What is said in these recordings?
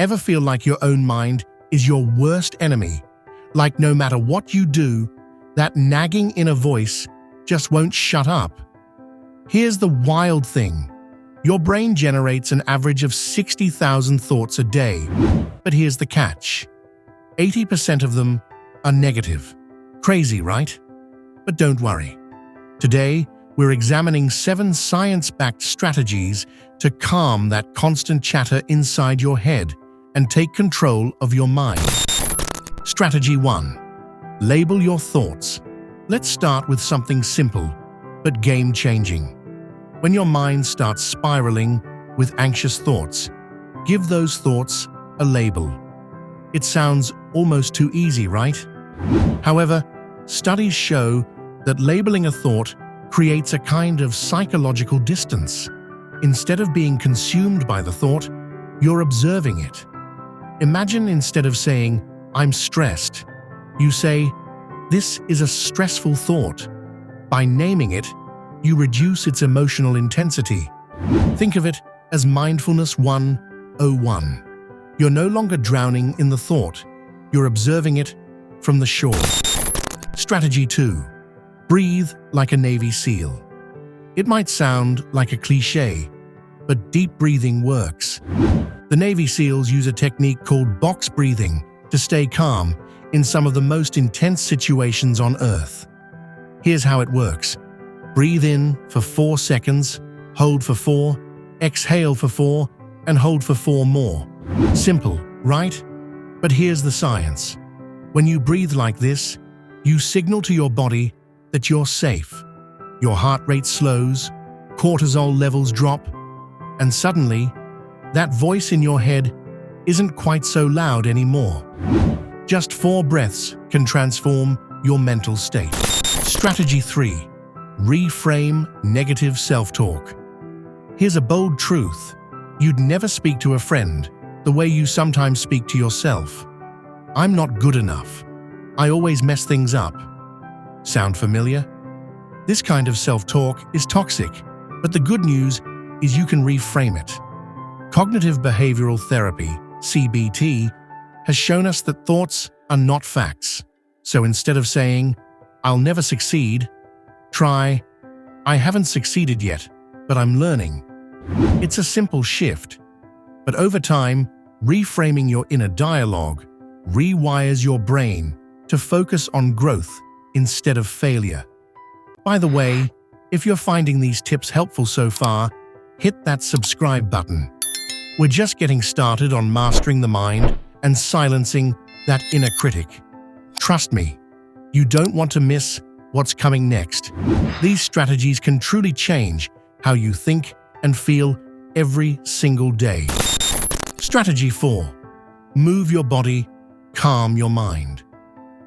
Ever feel like your own mind is your worst enemy? Like no matter what you do, that nagging inner voice just won't shut up? Here's the wild thing. Your brain generates an average of 60,000 thoughts a day. But here's the catch. 80% of them are negative. Crazy, right? But don't worry. Today, we're examining 7 science-backed strategies to calm that constant chatter inside your head and take control of your mind. Strategy 1. Label your thoughts. Let's start with something simple, but game-changing. When your mind starts spiraling with anxious thoughts, give those thoughts a label. It sounds almost too easy, right? However, studies show that labeling a thought creates a kind of psychological distance. Instead of being consumed by the thought, you're observing it. Imagine instead of saying, "I'm stressed," you say, "This is a stressful thought." By naming it, you reduce its emotional intensity. Think of it as mindfulness 101. You're no longer drowning in the thought. You're observing it from the shore. Strategy 2. Breathe like a Navy SEAL. It might sound like a cliché, but deep breathing works. The Navy SEALs use a technique called box breathing to stay calm in some of the most intense situations on Earth. Here's how it works. Breathe in for 4 seconds, hold for 4, exhale for 4, and hold for 4 more. Simple, right? But here's the science. When you breathe like this, you signal to your body that you're safe. Your heart rate slows, cortisol levels drop, and suddenly, that voice in your head isn't quite so loud anymore. Just 4 breaths can transform your mental state. Strategy 3. Reframe negative self-talk. Here's a bold truth. You'd never speak to a friend the way you sometimes speak to yourself. "I'm not good enough. I always mess things up." Sound familiar? This kind of self-talk is toxic, but the good news is you can reframe it. Cognitive behavioral therapy, CBT, has shown us that thoughts are not facts. So instead of saying, "I'll never succeed," try, "I haven't succeeded yet, but I'm learning." It's a simple shift, but over time, reframing your inner dialogue rewires your brain to focus on growth instead of failure. By the way, if you're finding these tips helpful so far, hit that subscribe button. We're just getting started on mastering the mind and silencing that inner critic. Trust me, you don't want to miss what's coming next. These strategies can truly change how you think and feel every single day. Strategy 4. Move your body, calm your mind.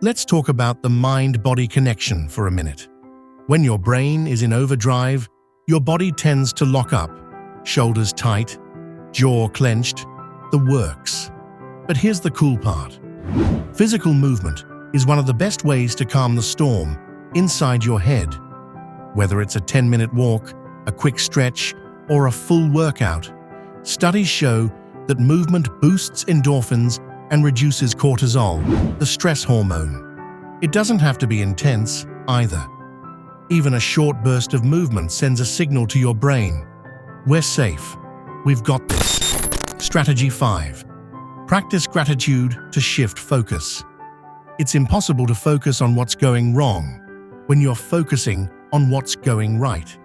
Let's talk about the mind-body connection for a minute. When your brain is in overdrive, your body tends to lock up, shoulders tight, jaw clenched, the works. But here's the cool part. Physical movement is one of the best ways to calm the storm inside your head. Whether it's a 10-minute walk, a quick stretch, or a full workout, studies show that movement boosts endorphins and reduces cortisol, the stress hormone. It doesn't have to be intense either. Even a short burst of movement sends a signal to your brain. We're safe. We've got this. Strategy 5. Practice gratitude to shift focus. It's impossible to focus on what's going wrong when you're focusing on what's going right.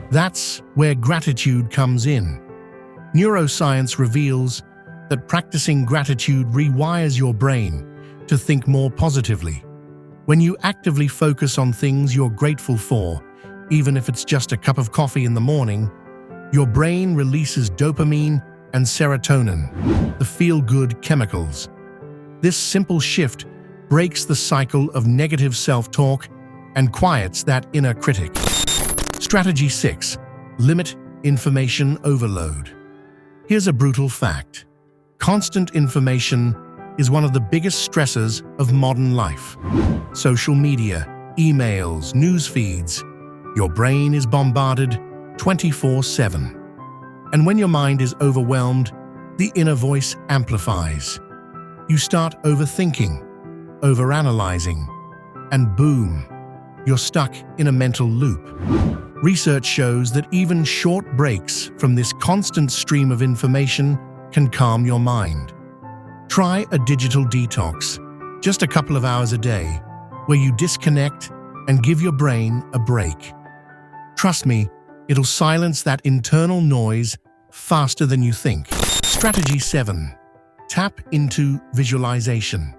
That's where gratitude comes in. Neuroscience reveals that practicing gratitude rewires your brain to think more positively. When you actively focus on things you're grateful for, even if it's just a cup of coffee in the morning, your brain releases dopamine and serotonin, the feel-good chemicals. This simple shift breaks the cycle of negative self-talk and quiets that inner critic. Strategy 6. Limit information overload. Here's a brutal fact. Constant information is one of the biggest stressors of modern life. Social media, emails, news feeds. Your brain is bombarded 24/7. And when your mind is overwhelmed, the inner voice amplifies. You start overthinking, overanalyzing, and boom, you're stuck in a mental loop. Research shows that even short breaks from this constant stream of information can calm your mind. Try a digital detox, just a couple of hours a day, where you disconnect and give your brain a break. Trust me, it'll silence that internal noise faster than you think. Strategy 7. Tap into visualization.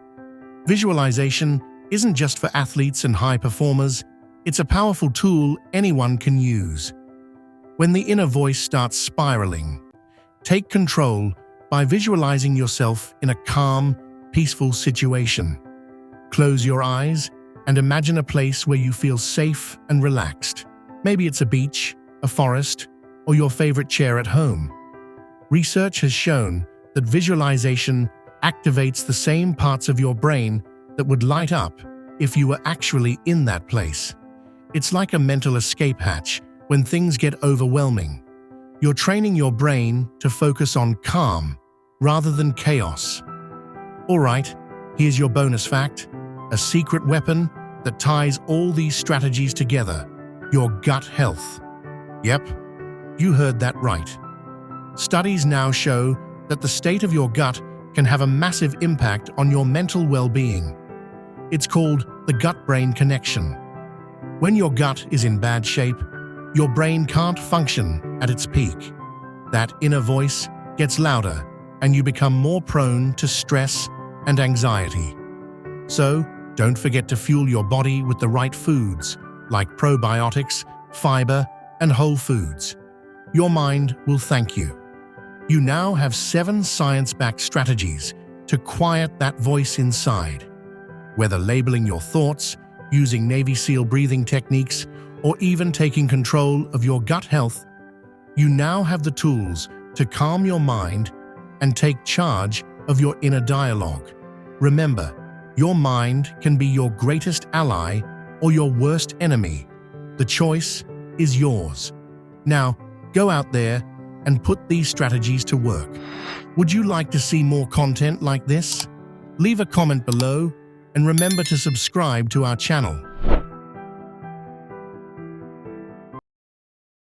Visualization isn't just for athletes and high performers, it's a powerful tool anyone can use. When the inner voice starts spiraling, take control by visualizing yourself in a calm, peaceful situation. Close your eyes and imagine a place where you feel safe and relaxed. Maybe it's a beach, a forest, or your favorite chair at home. Research has shown that visualization activates the same parts of your brain that would light up if you were actually in that place. It's like a mental escape hatch when things get overwhelming. You're training your brain to focus on calm rather than chaos. All right, here's your bonus fact, a secret weapon that ties all these strategies together, your gut health. Yep, you heard that right. Studies now show that the state of your gut can have a massive impact on your mental well-being. It's called the gut-brain connection. When your gut is in bad shape, your brain can't function at its peak. That inner voice gets louder, and you become more prone to stress and anxiety. So, don't forget to fuel your body with the right foods, like probiotics, fiber, and whole foods. Your mind will thank you. You now have 7 science-backed strategies to quiet that voice inside. Whether labeling your thoughts, using Navy SEAL breathing techniques, or even taking control of your gut health, you now have the tools to calm your mind and take charge of your inner dialogue. Remember, your mind can be your greatest ally or your worst enemy. The choice is yours. Now, go out there and put these strategies to work. Would you like to see more content like this? Leave a comment below and remember to subscribe to our channel.